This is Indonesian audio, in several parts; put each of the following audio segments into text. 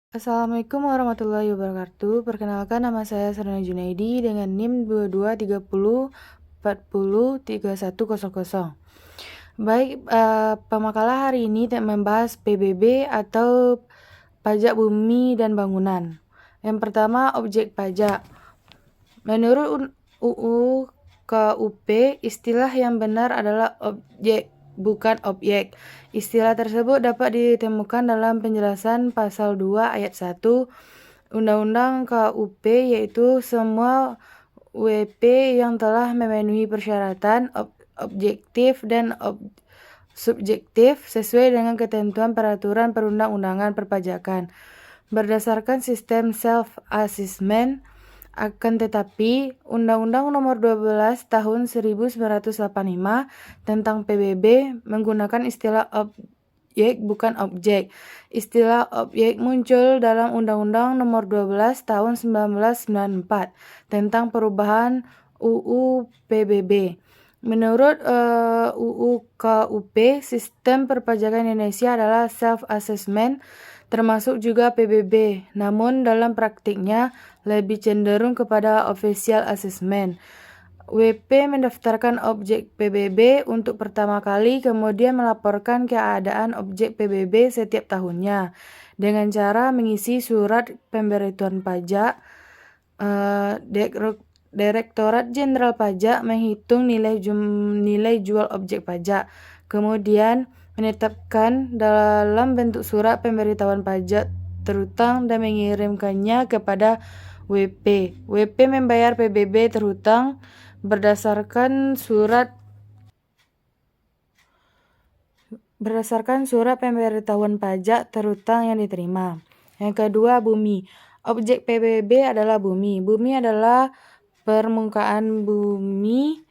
Assalamualaikum warahmatullahi wabarakatuh. Perkenalkan, nama saya Serna Junaidi dengan NIM 2230403100. Baik, pemakalah hari ini membahas PBB atau pajak bumi dan bangunan. Yang pertama, objek pajak. Menurut UU KUP, istilah yang benar adalah objek, bukan objek. Istilah tersebut dapat ditemukan dalam penjelasan pasal 2 ayat 1 Undang-Undang KUP, yaitu semua WP yang telah memenuhi persyaratan objektif dan subjektif sesuai dengan ketentuan peraturan perundang-undangan perpajakan berdasarkan sistem self-assessment. Akan tetapi, Undang-Undang Nomor 12 Tahun 1985 tentang PBB menggunakan istilah objek bukan objek. Istilah objek muncul dalam Undang-Undang Nomor 12 Tahun 1994 tentang perubahan UU PBB. Menurut UU KUP, sistem perpajakan Indonesia adalah self-assessment, termasuk juga PBB. Namun dalam praktiknya lebih cenderung kepada official assessment. WP mendaftarkan objek PBB untuk pertama kali, kemudian melaporkan keadaan objek PBB setiap tahunnya dengan cara mengisi surat pemberitahuan pajak. Direktorat Jenderal Pajak menghitung nilai jual objek pajak, kemudian menetapkan dalam bentuk surat pemberitahuan pajak terhutang dan mengirimkannya kepada WP. WP membayar PBB terhutang berdasarkan surat pemberitahuan pajak terhutang yang diterima. Yang kedua, bumi. Objek PBB adalah bumi. Bumi adalah permukaan bumi.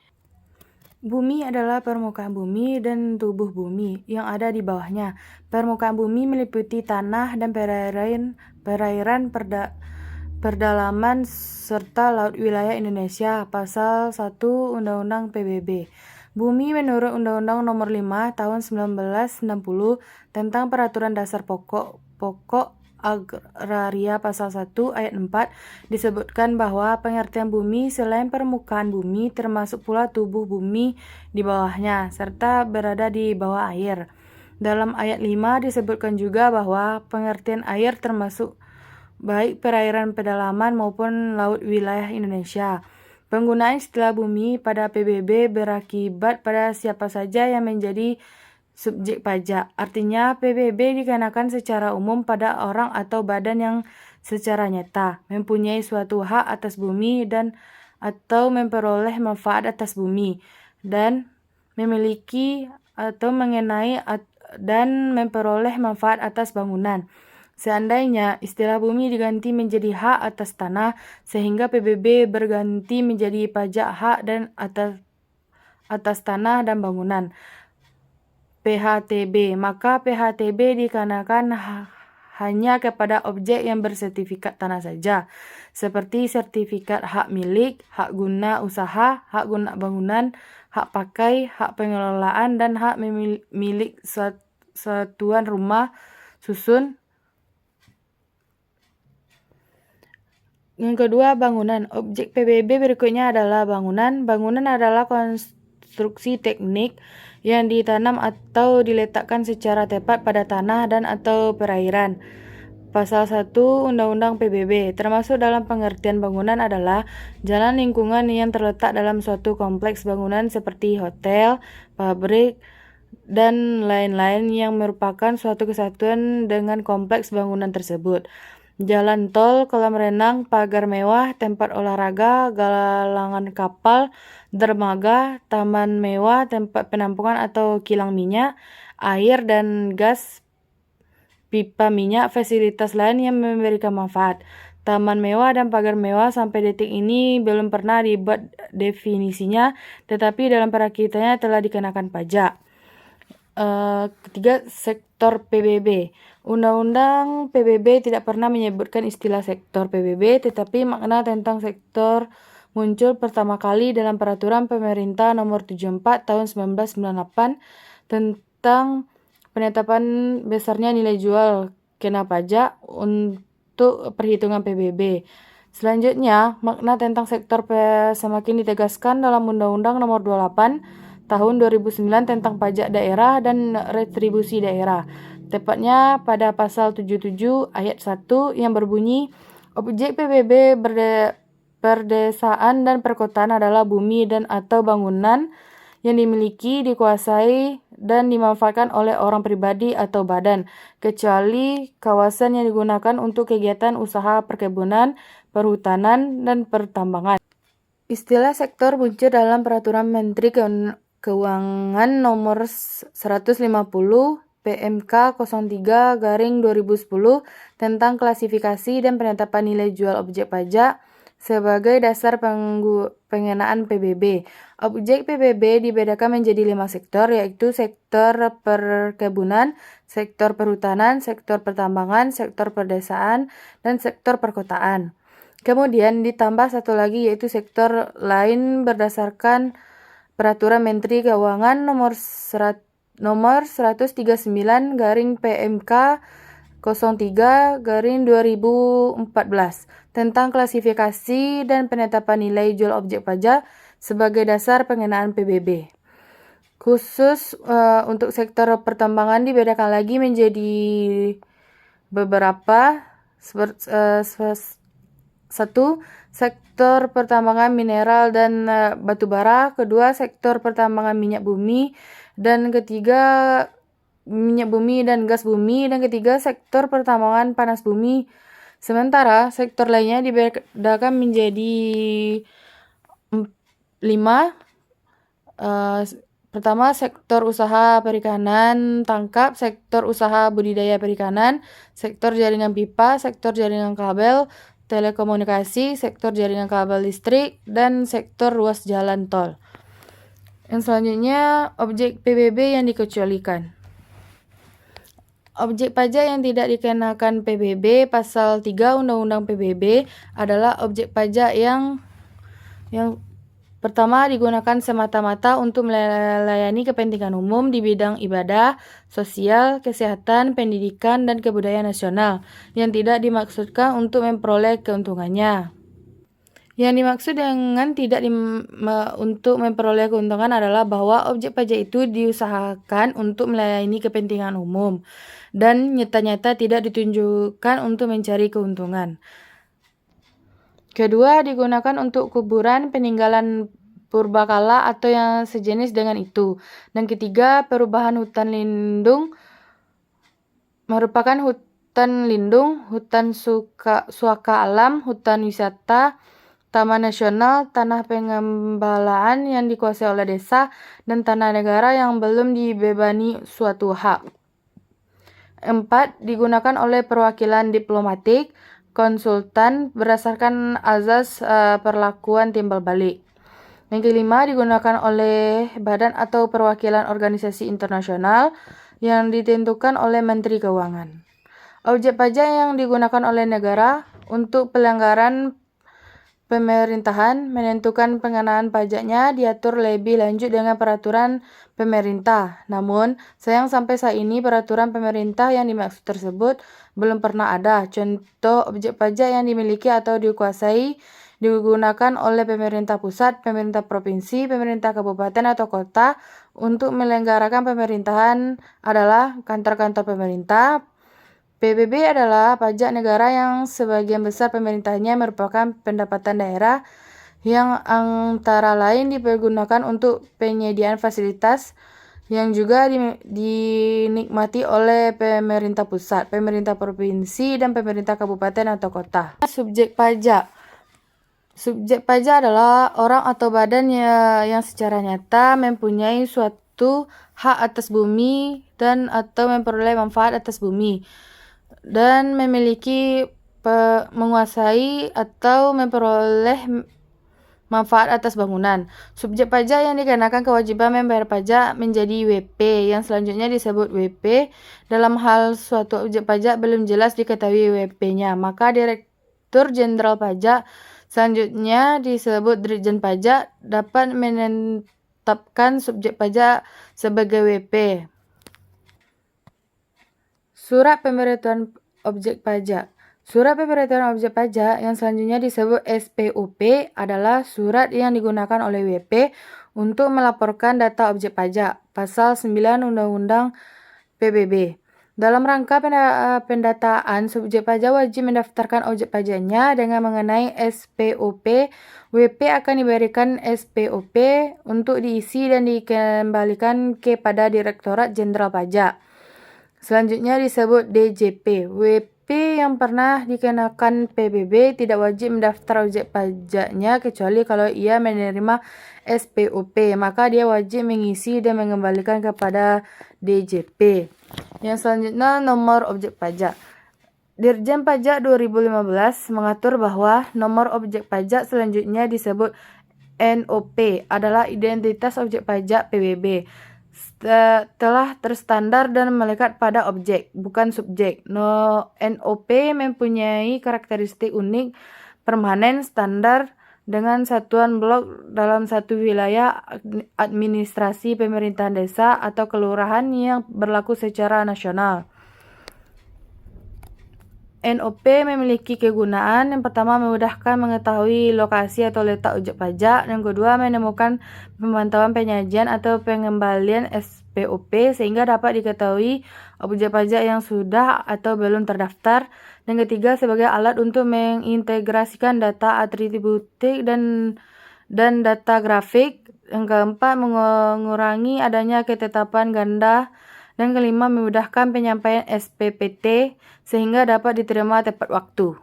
Bumi adalah permukaan bumi dan tubuh bumi yang ada di bawahnya. Permukaan bumi meliputi tanah dan perairan perdalaman serta laut wilayah Indonesia. Pasal 1 Undang-Undang PBB. Bumi menurut Undang-Undang Nomor 5 Tahun 1960 tentang Peraturan Dasar Pokok Agraria Pasal 1 ayat 4 disebutkan bahwa pengertian bumi selain permukaan bumi termasuk pula tubuh bumi di bawahnya serta berada di bawah air. Dalam ayat 5 disebutkan juga bahwa pengertian air termasuk baik perairan pedalaman maupun laut wilayah Indonesia. Penggunaan istilah bumi pada PBB berakibat pada siapa saja yang menjadi subjek pajak. Artinya PBB dikenakan secara umum pada orang atau badan yang secara nyata mempunyai suatu hak atas bumi dan atau memperoleh manfaat atas bumi dan memiliki atau mengenai dan memperoleh manfaat atas bangunan. Seandainya istilah bumi diganti menjadi hak atas tanah, sehingga PBB berganti menjadi pajak hak dan atas tanah dan bangunan. PHTB, maka PHTB dikenakan hanya kepada objek yang bersertifikat tanah saja, seperti sertifikat hak milik, hak guna usaha, hak guna bangunan, hak pakai, hak pengelolaan, dan hak milik satuan rumah susun. Yang kedua, bangunan. Objek PBB berikutnya adalah bangunan. Bangunan adalah konstruksi teknik yang ditanam atau diletakkan secara tepat pada tanah dan atau perairan. Pasal 1 Undang-Undang PBB, termasuk dalam pengertian bangunan adalah jalan lingkungan yang terletak dalam suatu kompleks bangunan seperti hotel, pabrik, dan lain-lain yang merupakan suatu kesatuan dengan kompleks bangunan tersebut. Jalan tol, kolam renang, pagar mewah, tempat olahraga, galangan kapal, dermaga, taman mewah, tempat penampungan atau kilang minyak, air dan gas, pipa minyak, fasilitas lain yang memberikan manfaat. Taman mewah dan pagar mewah sampai detik ini belum pernah dibuat definisinya, tetapi dalam perakitannya telah dikenakan pajak. Ketiga, sektor PBB. Undang-Undang PBB tidak pernah menyebutkan istilah sektor PBB, tetapi makna tentang sektor muncul pertama kali dalam Peraturan Pemerintah Nomor 74 Tahun 1998 tentang penetapan besarnya nilai jual kena pajak untuk perhitungan PBB. Selanjutnya, makna tentang sektor semakin ditegaskan dalam Undang-Undang Nomor 28 Tahun 2009 tentang pajak daerah dan retribusi daerah. Tepatnya pada pasal 77 ayat 1 yang berbunyi, objek PBB perdesaan dan perkotaan adalah bumi dan atau bangunan yang dimiliki, dikuasai, dan dimanfaatkan oleh orang pribadi atau badan, kecuali kawasan yang digunakan untuk kegiatan usaha perkebunan, perhutanan, dan pertambangan. Istilah sektor muncul dalam Peraturan Menteri Keuangan Nomor 150 PMK 03/2010 tentang klasifikasi dan penetapan nilai jual objek pajak sebagai dasar pengenaan PBB. Objek PBB dibedakan menjadi 5 sektor, yaitu sektor perkebunan, sektor perhutanan, sektor pertambangan, sektor perdesaan, dan sektor perkotaan. Kemudian ditambah satu lagi, yaitu sektor lain berdasarkan Peraturan Menteri Keuangan Nomor 139/PMK 03/2014 tentang klasifikasi dan penetapan nilai jual objek pajak sebagai dasar pengenaan PBB. Khusus untuk sektor pertambangan dibedakan lagi menjadi beberapa. Satu, sektor pertambangan mineral dan batu bara. Kedua, sektor pertambangan minyak bumi. Dan ketiga, minyak bumi dan gas bumi. Dan ketiga, sektor pertambangan panas bumi. Sementara sektor lainnya dibedakan menjadi 5. Pertama, sektor usaha perikanan tangkap, sektor usaha budidaya perikanan, sektor jaringan pipa, sektor jaringan kabel, telekomunikasi, sektor jaringan kabel listrik, dan sektor ruas jalan tol. Yang selanjutnya, objek PBB yang dikecualikan. Objek pajak yang tidak dikenakan PBB pasal 3 Undang-Undang PBB adalah objek pajak yang pertama digunakan semata-mata untuk melayani kepentingan umum di bidang ibadah, sosial, kesehatan, pendidikan, dan kebudayaan nasional yang tidak dimaksudkan untuk memperoleh keuntungannya. Yang dimaksud dengan tidak untuk memperoleh keuntungan adalah bahwa objek pajak itu diusahakan untuk melayani kepentingan umum dan nyata-nyata tidak ditunjukkan untuk mencari keuntungan. Kedua, digunakan untuk kuburan peninggalan purbakala atau yang sejenis dengan itu. Dan ketiga, perubahan hutan lindung merupakan hutan lindung, hutan suaka alam, hutan wisata, taman nasional, tanah pengembalaan yang dikuasai oleh desa, dan tanah negara yang belum dibebani suatu hak. 4. Digunakan oleh perwakilan diplomatik, konsultan berdasarkan azas perlakuan timbal balik. Yang kelima, digunakan oleh badan atau perwakilan organisasi internasional yang ditentukan oleh Menteri Keuangan. Objek pajak yang digunakan oleh negara untuk pelanggaran pemerintahan menentukan pengenaan pajaknya diatur lebih lanjut dengan peraturan pemerintah. Namun, sayang sampai saat ini peraturan pemerintah yang dimaksud tersebut belum pernah ada. Contoh objek pajak yang dimiliki atau dikuasai digunakan oleh pemerintah pusat, pemerintah provinsi, pemerintah kabupaten atau kota untuk menyelenggarakan pemerintahan adalah kantor-kantor pemerintah. PBB adalah pajak negara yang sebagian besar pemerintahnya merupakan pendapatan daerah yang antara lain dipergunakan untuk penyediaan fasilitas yang juga dinikmati oleh pemerintah pusat, pemerintah provinsi, dan pemerintah kabupaten atau kota. Subjek pajak. Subjek pajak adalah orang atau badan yang secara nyata mempunyai suatu hak atas bumi dan atau memperoleh manfaat atas bumi dan memiliki menguasai atau memperoleh manfaat atas bangunan. Subjek pajak yang dikenakan kewajiban membayar pajak menjadi WP, yang selanjutnya disebut WP. Dalam hal suatu objek pajak belum jelas diketahui WP-nya, maka Direktur Jenderal Pajak, selanjutnya disebut Dirjen Pajak, dapat menetapkan subjek pajak sebagai WP. Surat pemberitahuan objek pajak. Surat pemberitahuan objek pajak yang selanjutnya disebut SPOP adalah surat yang digunakan oleh WP untuk melaporkan data objek pajak. Pasal 9 Undang-Undang PBB. Dalam rangka pendataan, subjek pajak wajib mendaftarkan objek pajaknya dengan mengenai SPOP. WP akan diberikan SPOP untuk diisi dan dikembalikan kepada Direktorat Jenderal Pajak. Selanjutnya disebut DJP. WP yang pernah dikenakan PBB tidak wajib mendaftar objek pajaknya kecuali kalau ia menerima SPOP, maka dia wajib mengisi dan mengembalikan kepada DJP. Yang selanjutnya nomor objek pajak. Dirjen Pajak 2015 mengatur bahwa nomor objek pajak selanjutnya disebut NOP adalah identitas objek pajak PBB. Telah terstandar dan melekat pada objek, bukan subjek. NOP mempunyai karakteristik unik, permanen, standar dengan satuan blok dalam satu wilayah administrasi pemerintahan desa atau kelurahan yang berlaku secara nasional. NOP memiliki kegunaan yang pertama memudahkan mengetahui lokasi atau letak objek pajak, yang kedua menemukan pemantauan penyajian atau pengembalian SPOP sehingga dapat diketahui objek pajak yang sudah atau belum terdaftar, dan ketiga sebagai alat untuk mengintegrasikan data atributik dan data grafik, yang keempat mengurangi adanya ketetapan ganda, dan kelima memudahkan penyampaian SPPT sehingga dapat diterima tepat waktu.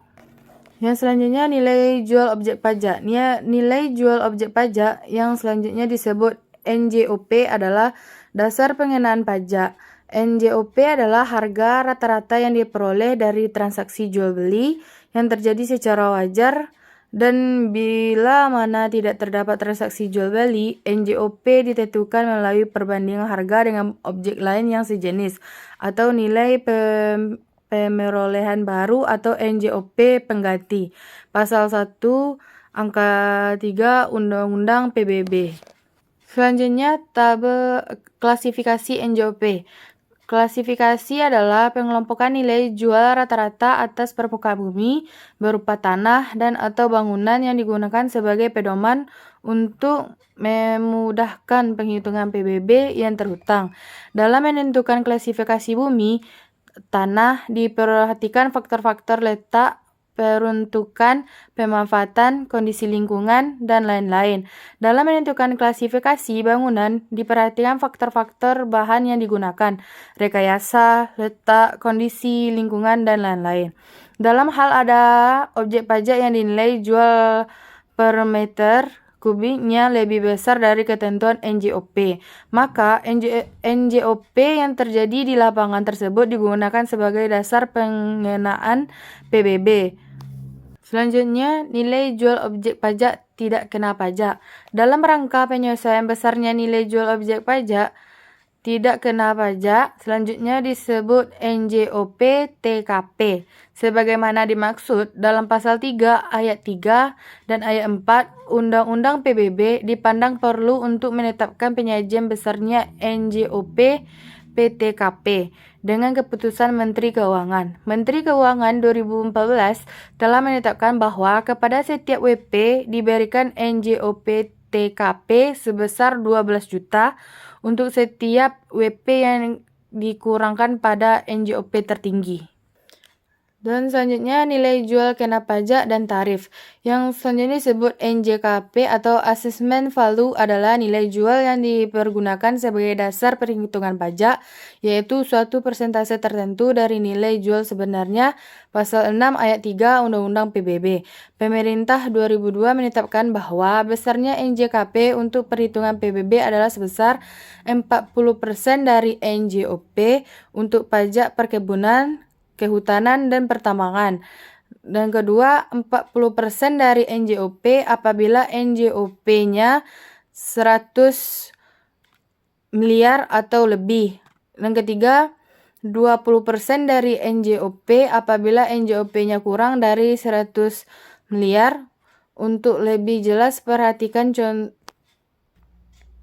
Yang selanjutnya nilai jual objek pajak. Nilai jual objek pajak yang selanjutnya disebut NJOP adalah dasar pengenaan pajak. NJOP adalah harga rata-rata yang diperoleh dari transaksi jual beli yang terjadi secara wajar, dan bila mana tidak terdapat transaksi jual beli, NJOP ditentukan melalui perbandingan harga dengan objek lain yang sejenis atau nilai pemerolehan baru atau NJOP pengganti. Pasal 1 angka 3 Undang-Undang PBB. Selanjutnya tabel klasifikasi NJOP. Klasifikasi adalah pengelompokan nilai jual rata-rata atas permukaan bumi berupa tanah dan atau bangunan yang digunakan sebagai pedoman untuk memudahkan penghitungan PBB yang terhutang. Dalam menentukan klasifikasi bumi tanah diperhatikan faktor-faktor letak, peruntukan, pemanfaatan, kondisi lingkungan, dan lain-lain. Dalam menentukan klasifikasi bangunan, diperhatikan faktor-faktor bahan yang digunakan, rekayasa, letak, kondisi lingkungan, dan lain-lain. Dalam hal ada objek pajak yang dinilai jual per meter kubiknya lebih besar dari ketentuan NJOP, maka NJOP yang terjadi di lapangan tersebut digunakan sebagai dasar pengenaan PBB. Selanjutnya, nilai jual objek pajak tidak kena pajak. Dalam rangka penyesuaian besarnya nilai jual objek pajak tidak kena pajak, selanjutnya disebut NJOP TKP. Sebagaimana dimaksud dalam pasal 3 ayat 3 dan ayat 4 Undang-Undang PBB, dipandang perlu untuk menetapkan penyajian besarnya NJOP PTKP dengan keputusan Menteri Keuangan. Menteri Keuangan 2014 telah menetapkan bahwa kepada setiap WP diberikan NJOP TKP sebesar 12 juta untuk setiap WP yang dikurangkan pada NJOP tertinggi. Dan selanjutnya nilai jual kena pajak dan tarif. Yang selanjutnya disebut NJKP atau Assessment Value adalah nilai jual yang dipergunakan sebagai dasar perhitungan pajak, yaitu suatu persentase tertentu dari nilai jual sebenarnya. Pasal 6 ayat 3 Undang-Undang PBB. Pemerintah 2002 menetapkan bahwa besarnya NJKP untuk perhitungan PBB adalah sebesar 40% dari NJOP untuk pajak perkebunan, kehutanan, dan pertambangan. Dan kedua, 40% dari NJOP apabila NJOP-nya 100 miliar atau lebih. Dan ketiga, 20% dari NJOP apabila NJOP-nya kurang dari 100 miliar. Untuk lebih jelas perhatikan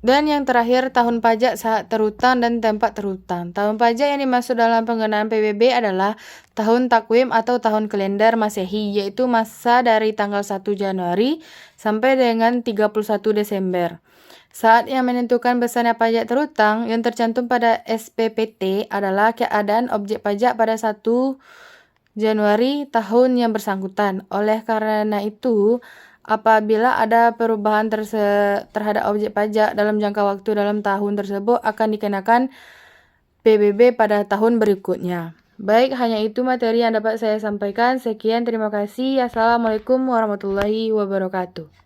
Dan yang terakhir, tahun pajak saat terhutang dan tempat terhutang. Tahun pajak yang dimaksud dalam penggunaan PBB adalah tahun takwim atau tahun kalender Masehi, yaitu masa dari tanggal 1 Januari sampai dengan 31 Desember. Saat yang menentukan besarnya pajak terhutang, yang tercantum pada SPPT adalah keadaan objek pajak pada 1 Januari tahun yang bersangkutan. Oleh karena itu, apabila ada perubahan terhadap objek pajak dalam jangka waktu dalam tahun tersebut akan dikenakan PBB pada tahun berikutnya. Baik, hanya itu materi yang dapat saya sampaikan. Sekian, terima kasih. Assalamualaikum warahmatullahi wabarakatuh.